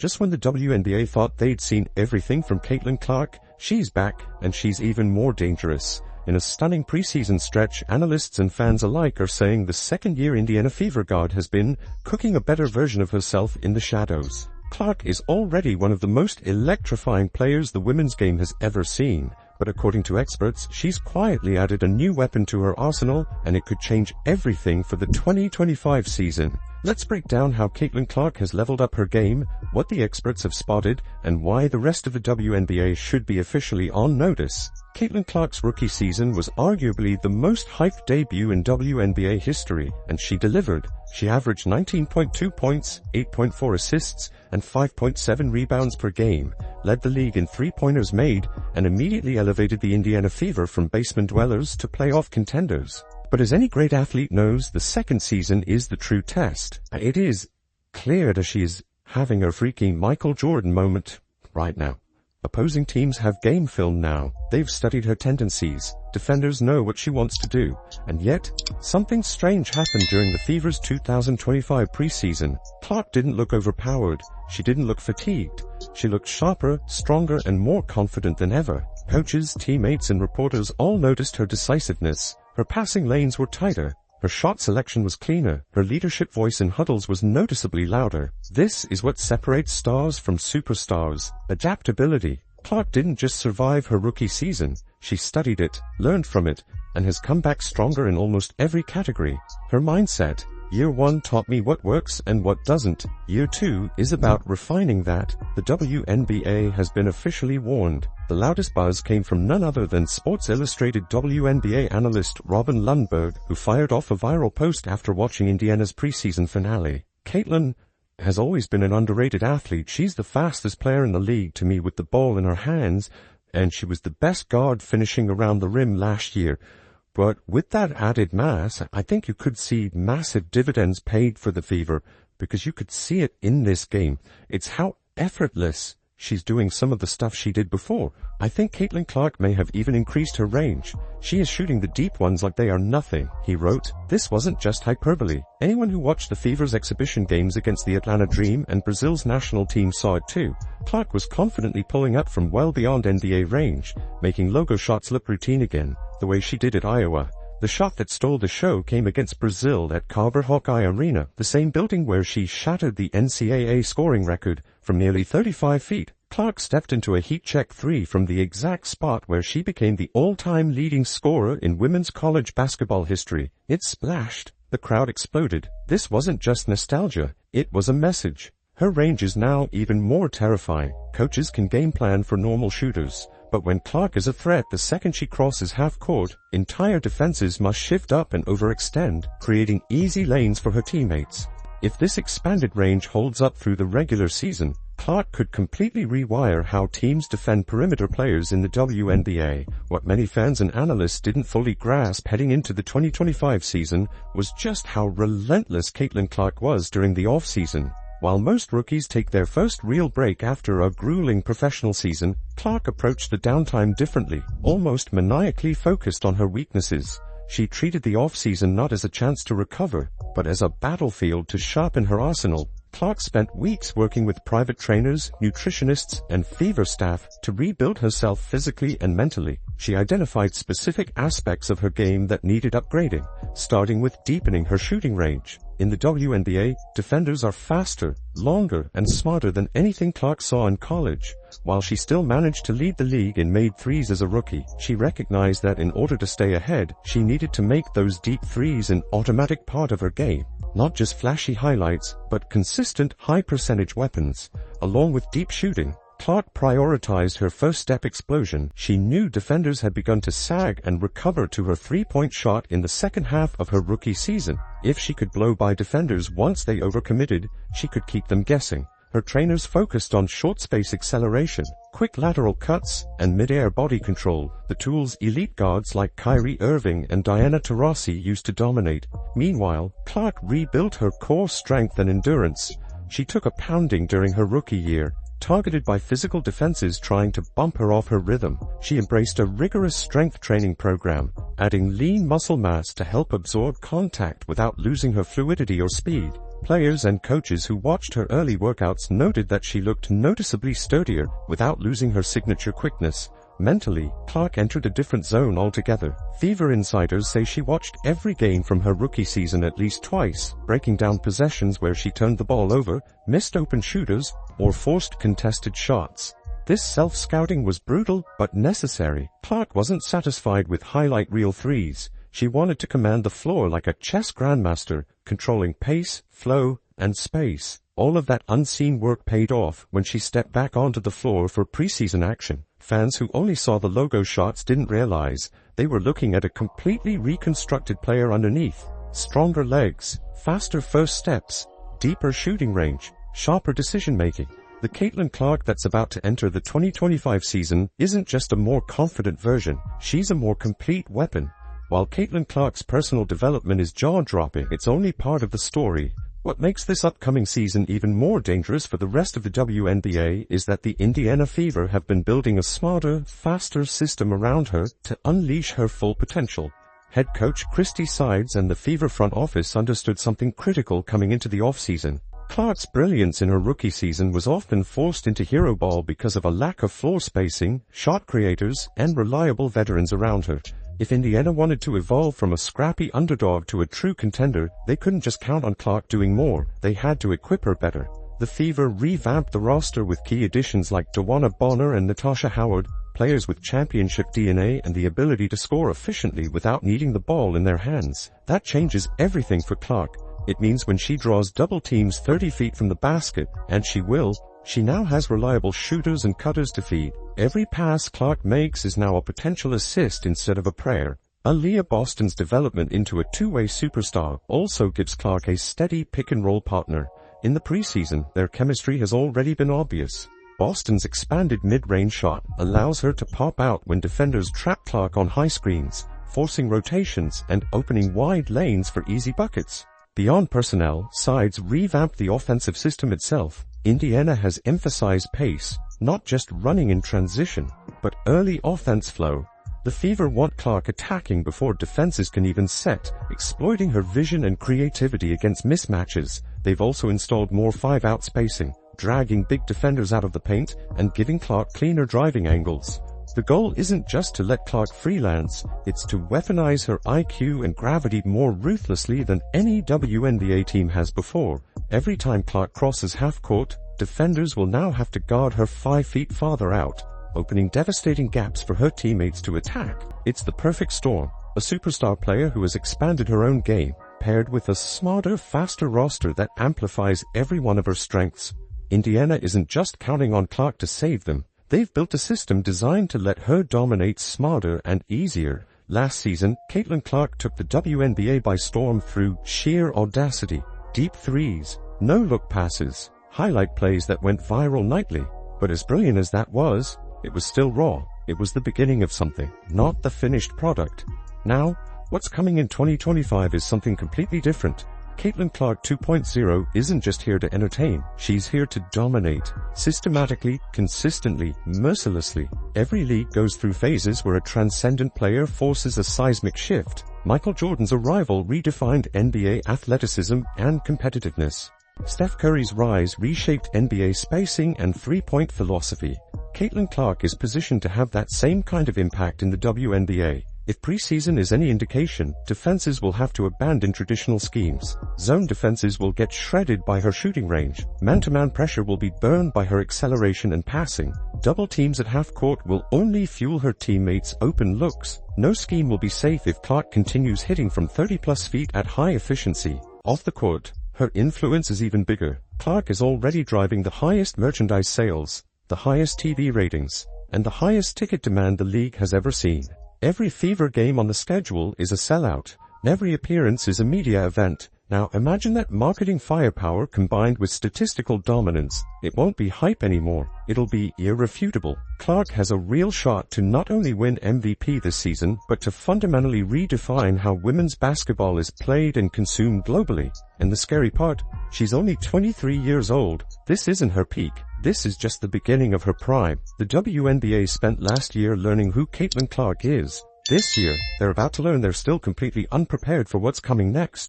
Just when the WNBA thought they'd seen everything from Caitlin Clark, she's back, and she's even more dangerous. In a stunning preseason stretch, analysts and fans alike are saying the second-year Indiana Fever guard has been cooking a better version of herself in the shadows. Clark is already one of the most electrifying players the women's game has ever seen, but according to experts, she's quietly added a new weapon to her arsenal, and it could change everything for the 2025 season. Let's break down how Caitlin Clark has leveled up her game, what the experts have spotted, and why the rest of the WNBA should be officially on notice. Caitlin Clark's rookie season was arguably the most hyped debut in WNBA history, and she delivered. She averaged 19.2 points, 8.4 assists, and 5.7 rebounds per game, led the league in three-pointers made, and immediately elevated the Indiana Fever from basement dwellers to playoff contenders. But as any great athlete knows, the second season is the true test. It is clear that she is having a freaking Michael Jordan moment right now. Opposing teams have game film now. They've studied her tendencies. Defenders know what she wants to do. And yet, something strange happened during the Fever's 2025 preseason. Clark didn't look overpowered. She didn't look fatigued. She looked sharper, stronger, and more confident than ever. Coaches, teammates, and reporters all noticed her decisiveness. Her passing lanes were tighter. Her shot selection was cleaner. Her leadership voice in huddles was noticeably louder. This is what separates stars from superstars. Adaptability. Clark didn't just survive her rookie season. She studied it, learned from it, and has come back stronger in almost every category. Her mindset. Year 1 taught me what works and what doesn't. Year 2 is about refining that. The WNBA has been officially warned. The loudest buzz came from none other than Sports Illustrated WNBA analyst Robin Lundberg, who fired off a viral post after watching Indiana's preseason finale. Caitlin has always been an underrated athlete. She's the fastest player in the league to me with the ball in her hands, and she was the best guard finishing around the rim last year. But with that added mass, I think you could see massive dividends paid for the Fever, because you could see it in this game. It's how effortless she's doing some of the stuff she did before. I think Caitlin Clark may have even increased her range. She is shooting the deep ones like they are nothing, he wrote. This wasn't just hyperbole. Anyone who watched the Fever's exhibition games against the Atlanta Dream and Brazil's national team saw it too. Clark was confidently pulling up from well beyond NBA range, making logo shots look routine again, the way she did at Iowa. The shot that stole the show came against Brazil at Carver Hawkeye Arena, the same building where she shattered the NCAA scoring record from nearly 35 feet. Clark stepped into a heat-check three from the exact spot where she became the all-time leading scorer in women's college basketball history. It splashed. The crowd exploded. This wasn't just nostalgia. It was a message. Her range is now even more terrifying. Coaches can game plan for normal shooters, but when Clark is a threat the second she crosses half-court, entire defenses must shift up and overextend, creating easy lanes for her teammates. If this expanded range holds up through the regular season, Clark could completely rewire how teams defend perimeter players in the WNBA. What many fans and analysts didn't fully grasp heading into the 2025 season was just how relentless Caitlin Clark was during the off-season. While most rookies take their first real break after a grueling professional season, Clark approached the downtime differently, almost maniacally focused on her weaknesses. She treated the off-season not as a chance to recover, but as a battlefield to sharpen her arsenal. Clark spent weeks working with private trainers, nutritionists, and Fever staff to rebuild herself physically and mentally. She identified specific aspects of her game that needed upgrading, starting with deepening her shooting range. In the WNBA, defenders are faster, longer, and smarter than anything Clark saw in college. While she still managed to lead the league in made threes as a rookie, she recognized that in order to stay ahead, she needed to make those deep threes an automatic part of her game. Not just flashy highlights, but consistent high-percentage weapons. Along with deep shooting, Clark prioritized her first-step explosion. She knew defenders had begun to sag and recover to her three-point shot in the second half of her rookie season. If she could blow by defenders once they overcommitted, she could keep them guessing. Her trainers focused on short space acceleration, quick lateral cuts, and mid-air body control, the tools elite guards like Kyrie Irving and Diana Taurasi used to dominate. Meanwhile, Clark rebuilt her core strength and endurance. She took a pounding during her rookie year, targeted by physical defenses trying to bump her off her rhythm. She embraced a rigorous strength training program, adding lean muscle mass to help absorb contact without losing her fluidity or speed. Players and coaches who watched her early workouts noted that she looked noticeably sturdier without losing her signature quickness. Mentally, Clark entered a different zone altogether. Fever insiders say she watched every game from her rookie season at least twice, breaking down possessions where she turned the ball over, missed open shooters, or forced contested shots. This self-scouting was brutal but necessary. Clark wasn't satisfied with highlight reel threes. She wanted to command the floor like a chess grandmaster, controlling pace, flow, and space. All of that unseen work paid off when she stepped back onto the floor for preseason action. Fans who only saw the logo shots didn't realize they were looking at a completely reconstructed player underneath. Stronger legs, faster first steps, deeper shooting range, sharper decision-making. The Caitlin Clark that's about to enter the 2025 season isn't just a more confident version, she's a more complete weapon. While Caitlin Clark's personal development is jaw-dropping, it's only part of the story. What makes this upcoming season even more dangerous for the rest of the WNBA is that the Indiana Fever have been building a smarter, faster system around her to unleash her full potential. Head coach Christy Sides and the Fever front office understood something critical coming into the offseason. Clark's brilliance in her rookie season was often forced into hero ball because of a lack of floor spacing, shot creators, and reliable veterans around her. If Indiana wanted to evolve from a scrappy underdog to a true contender, they couldn't just count on Clark doing more, they had to equip her better. The Fever revamped the roster with key additions like Dawana Bonner and Natasha Howard, players with championship DNA and the ability to score efficiently without needing the ball in their hands. That changes everything for Clark. It means when she draws double teams 30 feet from the basket, and she will, she now has reliable shooters and cutters to feed. Every pass Clark makes is now a potential assist instead of a prayer. Aaliyah Boston's development into a two-way superstar also gives Clark a steady pick-and-roll partner. In the preseason, their chemistry has already been obvious. Boston's expanded mid-range shot allows her to pop out when defenders trap Clark on high screens, forcing rotations and opening wide lanes for easy buckets. Beyond personnel, Sides revamped the offensive system itself. Indiana has emphasized pace, not just running in transition, but early offense flow. The Fever want Clark attacking before defenses can even set, exploiting her vision and creativity against mismatches. They've also installed more 5-out spacing, dragging big defenders out of the paint and giving Clark cleaner driving angles. The goal isn't just to let Clark freelance, it's to weaponize her IQ and gravity more ruthlessly than any WNBA team has before. Every time Clark crosses half-court, defenders will now have to guard her 5 feet farther out, opening devastating gaps for her teammates to attack. It's the perfect storm, a superstar player who has expanded her own game, paired with a smarter, faster roster that amplifies every one of her strengths. Indiana isn't just counting on Clark to save them. They've built a system designed to let her dominate smarter and easier. Last season, Caitlin Clark took the WNBA by storm through sheer audacity, deep threes, no-look passes, highlight plays that went viral nightly. But as brilliant as that was, it was still raw. It was the beginning of something, not the finished product. Now, what's coming in 2025 is something completely different. Caitlin Clark 2.0 isn't just here to entertain, she's here to dominate. Systematically, consistently, mercilessly. Every league goes through phases where a transcendent player forces a seismic shift. Michael Jordan's arrival redefined NBA athleticism and competitiveness. Steph Curry's rise reshaped NBA spacing and three-point philosophy. Caitlin Clark is positioned to have that same kind of impact in the WNBA. If preseason is any indication, defenses will have to abandon traditional schemes. Zone defenses will get shredded by her shooting range. Man-to-man pressure will be burned by her acceleration and passing. Double teams at half-court will only fuel her teammates' open looks. No scheme will be safe if Clark continues hitting from 30-plus feet at high efficiency. Off the court, her influence is even bigger. Clark is already driving the highest merchandise sales, the highest TV ratings, and the highest ticket demand the league has ever seen. Every Fever game on the schedule is a sellout. Every appearance is a media event. Now imagine that marketing firepower combined with statistical dominance. It won't be hype anymore. It'll be irrefutable. Clark has a real shot to not only win MVP this season, but to fundamentally redefine how women's basketball is played and consumed globally. And the scary part, she's only 23 years old. This isn't her peak. This is just the beginning of her prime. The WNBA spent last year learning who Caitlin Clark is. This year, they're about to learn they're still completely unprepared for what's coming next.